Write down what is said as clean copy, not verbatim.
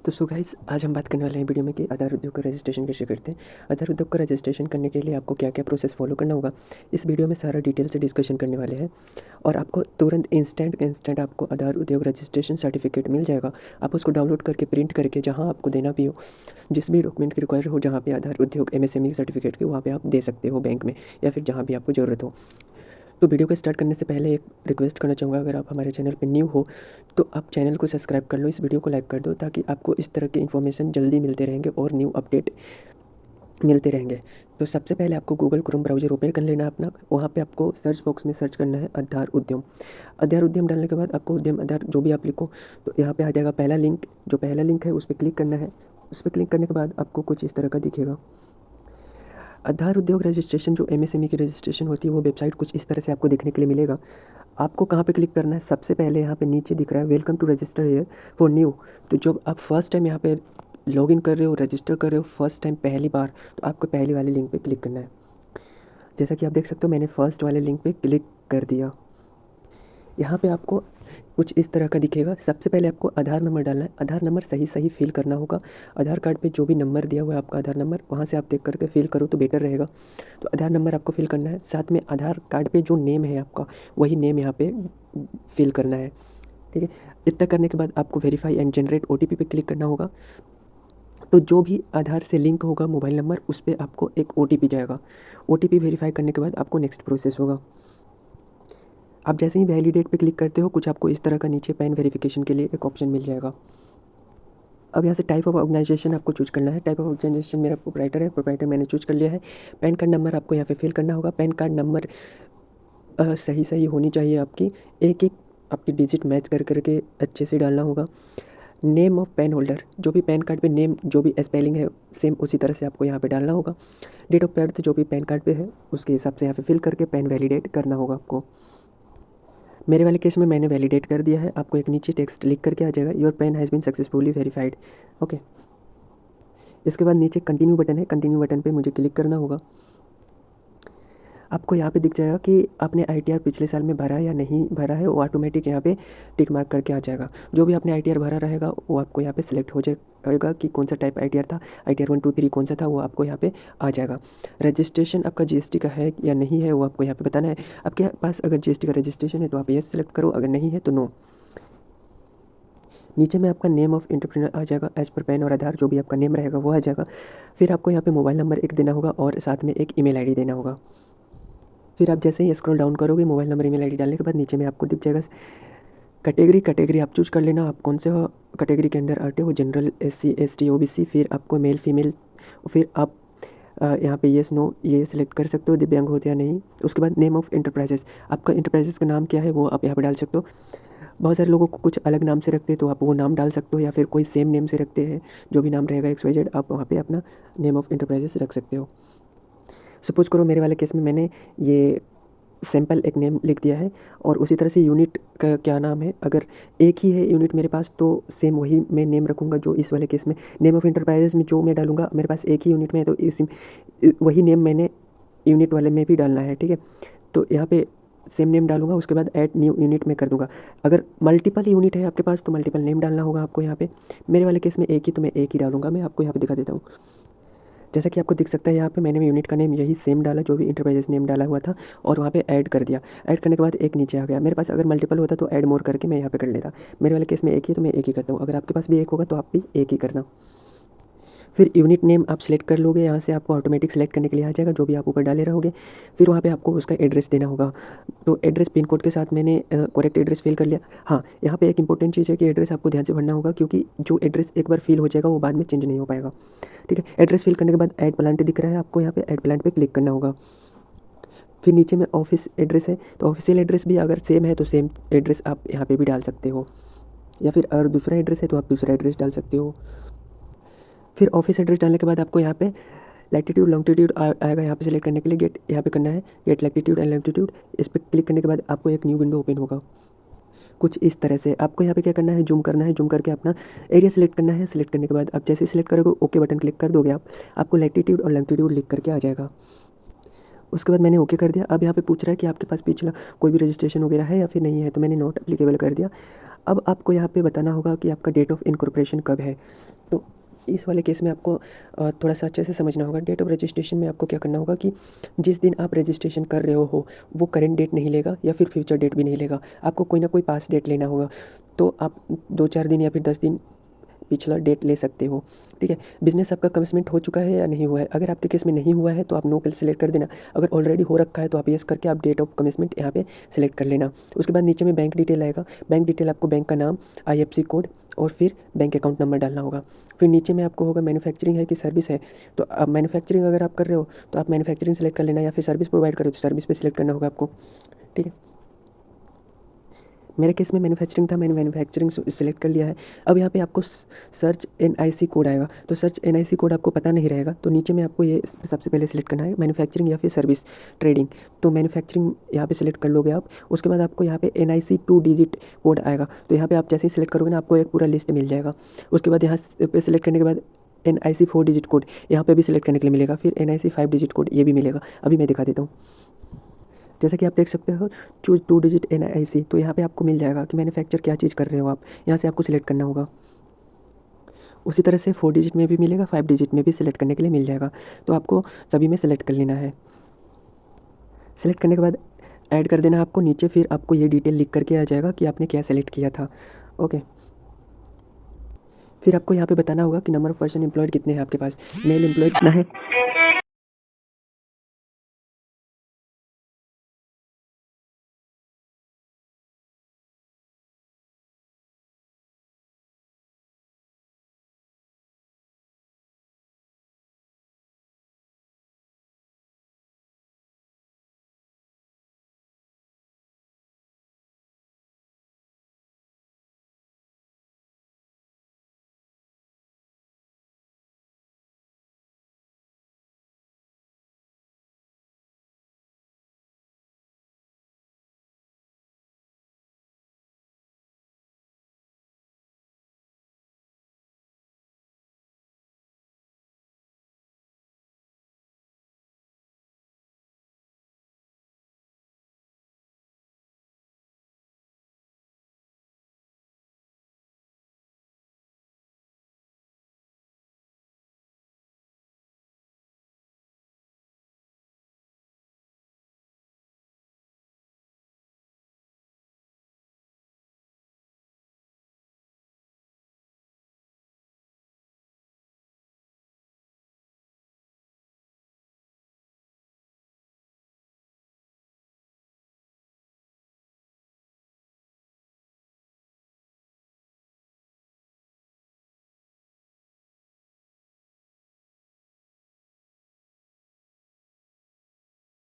तो so guys, आज हम बात करने वाले हैं वीडियो में कि आधार उद्योग का रजिस्ट्रेशन कैसे करते हैं। आधार उद्योग का रजिस्ट्रेशन करने के लिए आपको क्या क्या प्रोसेस फॉलो करना होगा, इस वीडियो में सारा डिटेल से डिस्कशन करने वाले हैं। और आपको तुरंत इंस्टेंट आपको आधार उद्योग रजिस्ट्रेशन सर्टिफिकेट मिल जाएगा। आप उसको डाउनलोड करके प्रिंट करके जहाँ आपको देना भी हो, जिस भी डॉक्यूमेंट की रिक्वायर हो, जहाँ पे आधार उद्योग MSME सर्टिफिकेट की, वहाँ पे आप दे सकते हो बैंक में या फिर जहाँ भी आपको ज़रूरत हो। तो वीडियो को स्टार्ट करने से पहले एक रिक्वेस्ट करना चाहूँगा, अगर आप हमारे चैनल पर न्यू हो तो आप चैनल को सब्सक्राइब कर लो, इस वीडियो को लाइक कर दो, ताकि आपको इस तरह की इन्फॉर्मेशन जल्दी मिलते रहेंगे और न्यू अपडेट मिलते रहेंगे। तो सबसे पहले आपको गूगल क्रोम ब्राउज़र ओपन कर लेना है अपना। वहाँ पे आपको सर्च बॉक्स में सर्च करना है आधार उद्यम। आधार उद्यम डालने के बाद आपको उद्यम आधार जो भी आप लिखो, तो यहाँ पे आ जाएगा पहला लिंक। जो पहला लिंक है उस पर क्लिक करना है। उस पर क्लिक करने के बाद आपको कुछ इस तरह का दिखेगा। आधार उद्योग रजिस्ट्रेशन जो MSME की रजिस्ट्रेशन होती है, वो वेबसाइट कुछ इस तरह से आपको देखने के लिए मिलेगा। आपको कहाँ पे क्लिक करना है, सबसे पहले यहाँ पे नीचे दिख रहा है welcome to register here for new. तो जब आप फर्स्ट टाइम यहाँ पे लॉगिन कर रहे हो, रजिस्टर कर रहे हो फर्स्ट टाइम पहली बार, तो आपको पहली वाले लिंक पे क्लिक करना है। जैसा कि आप देख सकते हो, मैंने फर्स्ट वाले लिंक पे क्लिक कर दिया। यहाँ पे आपको कुछ इस तरह का दिखेगा। सबसे पहले आपको आधार नंबर डालना है। आधार नंबर सही सही फिल करना होगा। आधार कार्ड पे जो भी नंबर दिया हुआ है आपका आधार नंबर, वहाँ से आप देख करके फिल करो तो बेटर रहेगा। तो आधार नंबर आपको फिल करना है। साथ में आधार कार्ड पे जो नेम है आपका, वही नेम यहाँ पे फिल करना है। ठीक है, इतना करने के बाद आपको वेरीफाई एंड जनरेट OTP पे क्लिक करना होगा। तो जो भी आधार से लिंक होगा मोबाइल नंबर, उस पर आपको एक OTP जाएगा। OTP वेरीफाई करने के बाद आपको नेक्स्ट प्रोसेस होगा। आप जैसे ही वैलिडेट पे क्लिक करते हो, कुछ आपको इस तरह का नीचे पैन वेरिफिकेशन के लिए एक ऑप्शन मिल जाएगा। अब यहाँ से टाइप ऑफ ऑर्गेनाइजेशन आपको चूज करना है। टाइप ऑफ ऑर्गेनाइजेशन मेरा प्रोप्राइटर मैंने चूज कर लिया है। पैन कार्ड नंबर आपको यहाँ पे फिल करना होगा। पैन कार्ड नंबर सही सही होनी चाहिए आपकी, एक एक आपकी डिजिट मैच कर करके अच्छे से डालना होगा। नेम ऑफ पैन होल्डर, जो भी पैन कार्ड पे नेम जो भी स्पेलिंग है, सेम उसी तरह से आपको यहाँ पे डालना होगा। डेट ऑफ बर्थ जो भी पैन कार्ड पे है, उसके हिसाब से यहाँ पे फिल करके पैन वैलिडेट करना होगा आपको। मेरे वाले केस में मैंने वैलिडेट कर दिया है। आपको एक नीचे टेक्स्ट लिख करके आ जाएगा, your pen has been successfully verified. Okay, इसके बाद नीचे कंटिन्यू बटन है। कंटिन्यू बटन पे मुझे क्लिक करना होगा। आपको यहाँ पे दिख जाएगा कि आपने ITR पिछले साल में भरा है या नहीं भरा है, वो ऑटोमेटिक यहाँ पे टिक मार्क करके आ जाएगा। जो भी आपने ITR भरा रहेगा वो आपको यहाँ पे सिलेक्ट हो जाएगा कि कौन सा टाइप ITR था, ITR 1 2 3 कौन सा था, वो आपको यहाँ पे आ जाएगा। रजिस्ट्रेशन आपका GST का है या नहीं है, वो आपको यहाँ पे बताना है। आपके पास अगर GST का रजिस्ट्रेशन है तो आप येस सेलेक्ट करो, अगर नहीं है तो नो। नीचे में आपका नेम ऑफ एंटरप्रेन्योर आ जाएगा। एज पर पैन और आधार जो भी आपका नेम रहेगा वो आ जाएगा। फिर आपको यहाँ पे मोबाइल नंबर एक देना होगा और साथ में एक ईमेल ID देना होगा। फिर आप जैसे ही स्क्रॉल डाउन करोगे, मोबाइल नंबर ईमेल ID डालने के बाद नीचे में आपको दिख जाएगा कैटेगरी आप चूज कर लेना, आप कौन से कैटेगरी के अंदर आते हो, जनरल, SC ST OBC। फिर आपको मेल फीमेल, फिर आप यहाँ पे येस नो ये सिलेक्ट कर सकते हो, दिव्यांग होते या नहीं। उसके बाद नेम ऑफ इंटरप्राइजेस, आपका इंटरप्राइजेस का नाम क्या है वो आप यहाँ पे डाल सकते हो। बहुत सारे लोगों को कुछ अलग नाम से रखते हैं, तो आप वो नाम डाल सकते हो, या फिर कोई सेम नेम से रखते हैं, जो भी नाम रहेगा XYZ, आप वहाँ पे अपना नेम ऑफ इंटरप्राइजेस रख सकते हो। सपोज करो मेरे वाले केस में मैंने ये सैम्पल एक नेम लिख दिया है, और उसी तरह से यूनिट का क्या नाम है, अगर एक ही है यूनिट मेरे पास तो सेम वही मैं नेम रखूँगा जो इस वाले केस में। नेम ऑफ इंटरप्राइजेस में जो मैं डालूँगा, मेरे पास एक ही यूनिट में है तो इस वही नेम मैंने यूनिट वाले में भी डालना है। ठीक है, तो यहाँ पे सेम नेम डालूंगा, उसके बाद ऐड न्यू यूनिट में कर दूंगा। अगर मल्टीपल यूनिट है आपके पास तो मल्टीपल नेम डालना होगा आपको यहाँ पे। मेरे वाले केस में एक ही, तो मैं एक ही डालूंगा। मैं आपको यहाँ पे दिखा देता हूँ। जैसा कि आपको दिख सकता है यहाँ पे मैंने यूनिट का नेम यही सेम डाला जो भी इंटरप्राइजेस नेम डाला हुआ था, और वहाँ पे ऐड कर दिया। ऐड करने के बाद एक नीचे आ गया। मेरे पास अगर मल्टीपल होता तो ऐड मोर करके मैं यहाँ पे कर लेता। मेरे वाले केस में एक ही, तो मैं एक ही करता हूँ। अगर आपके पास भी एक होगा तो आप भी एक ही करना। फिर यूनिट नेम आप सिलेक्ट कर लोगे, यहाँ से आपको ऑटोमेटिक सेलेक्ट करने के लिए आ जाएगा जो भी आप ऊपर डाले रहोगे। फिर वहाँ पे आपको उसका एड्रेस देना होगा। तो एड्रेस पिन कोड के साथ मैंने करेक्ट एड्रेस फिल कर लिया। हाँ, यहाँ पे एक इंपॉर्टेंट चीज़ है कि एड्रेस आपको ध्यान से भरना होगा, क्योंकि जो एड्रेस एक बार फिल हो जाएगा वो बाद में चेंज नहीं हो पाएगा। ठीक है, एड्रेस फिल करने के बाद ऐड प्लांट दिख रहा है, आपको यहाँ पे ऐड प्लांट पे क्लिक करना होगा। फिर नीचे में ऑफिस एड्रेस है, तो ऑफिशियल एड्रेस भी अगर सेम है तो सेम एड्रेस आप यहाँ पे भी डाल सकते हो, या फिर अगर दूसरा एड्रेस है तो आप दूसरा एड्रेस डाल सकते हो। फिर ऑफिस एड्रेस डालने के बाद आपको यहाँ पे लैटिट्यूड लॉन्गिट्यूड आएगा। यहाँ पे सेलेक्ट करने के लिए गेट यहाँ पे करना है, गेट लैटिट्यूड एंड लॉन्गिट्यूड। इस पर क्लिक करने के बाद आपको एक न्यू विंडो ओपन होगा कुछ इस तरह से। आपको यहाँ पे क्या करना है, जूम करना है, जूम करके अपना एरिया सेलेक्ट करना है। सेलेक्ट करने के बाद आप जैसे सेलेक्ट करोगे ओके बटन क्लिक कर दोगे, आपको लैटिट्यूड और लॉन्गिट्यूड लिख करके आ जाएगा। उसके बाद मैंने ओके कर दिया। अब यहाँ पे पूछ रहा है कि आपके पास पिछला कोई भी रजिस्ट्रेशन वगैरह है या फिर नहीं है, तो मैंने नॉट एप्लीकेबल कर दिया। अब आपको यहाँ पे बताना होगा कि आपका डेट ऑफ इनकॉर्पोरेशन कब है। तो इस वाले केस में आपको थोड़ा सा अच्छे से समझना होगा। डेट ऑफ रजिस्ट्रेशन में आपको क्या करना होगा कि जिस दिन आप रजिस्ट्रेशन कर रहे हो वो करेंट डेट नहीं लेगा या फिर फ्यूचर डेट भी नहीं लेगा, आपको कोई ना कोई पास डेट लेना होगा। तो आप 2-4 दिन या फिर 10 दिन पिछला डेट ले सकते हो, ठीक है। बिज़नेस आपका कमिटमेंट हो चुका है या नहीं हुआ है, अगर आपके केस में नहीं हुआ है तो आप नो सेलेक्ट कर देना। अगर ऑलरेडी हो रखा है तो आप येस करके आप डेट ऑफ कमिटमेंट यहाँ पे सेलेक्ट कर लेना। उसके बाद नीचे में बैंक डिटेल आएगा। बैंक डिटेल आपको बैंक का नाम, IFSC कोड और फिर बैंक अकाउंट नंबर डालना होगा। फिर नीचे में आपको होगा मैन्युफैक्चरिंग है कि सर्विस है। तो आप मैन्युफैक्चरिंग अगर आप कर रहे हो तो आप मैन्युफैक्चरिंग सेलेक्ट कर लेना, या फिर सर्विस प्रोवाइड कर रहे हो तो सर्विस पे सिलेक्ट करना होगा आपको, ठीक है। मेरे केस में मैन्युफैक्चरिंग था, मैंने मैन्युफैक्चरिंग सेलेक्ट कर लिया है। अब यहाँ पे आपको सर्च NIC कोड आएगा। तो सर्च NIC कोड आपको पता नहीं रहेगा तो नीचे में आपको ये सबसे पहले सिलेक्ट करना है, मैन्युफैक्चरिंग या फिर सर्विस ट्रेडिंग। तो मैन्युफैक्चरिंग यहाँ पे सिलेक्ट कर लोगे आप। उसके बाद आपको यहाँ पे NIC 2 डिजिट कोड आएगा। तो यहाँ पे आप जैसे ही सिलेक्ट करोगे ना आपको एक पूरा लिस्ट मिल जाएगा। उसके बाद यहाँ पे सिलेक्ट करने के बाद NIC 4 डिजिट कोड यहाँ पे भी सिलेक्ट करने के लिए मिलेगा। फिर NIC 5 डिजिट कोड ये भी मिलेगा। अभी मैं दिखा देता हूँ। जैसा कि आप देख सकते हो चूज 2 डिजिट NIC, तो यहाँ पे आपको मिल जाएगा कि मैन्युफैक्चर क्या चीज़ कर रहे हो आप, यहाँ से आपको सिलेक्ट करना होगा। उसी तरह से 4 डिजिट में भी मिलेगा, 5 डिजिट में भी सिलेक्ट करने के लिए मिल जाएगा। तो आपको सभी में सेलेक्ट कर लेना है। सेलेक्ट करने के बाद ऐड कर देना आपको नीचे, फिर आपको ये डिटेल लिख करके आ जाएगा कि आपने क्या सेलेक्ट किया था, ओके। फिर आपको यहाँ पे बताना होगा कि नंबर ऑफ पर्सन एम्प्लॉयड कितने हैं आपके पास। मेल एम्प्लॉयड कितना है,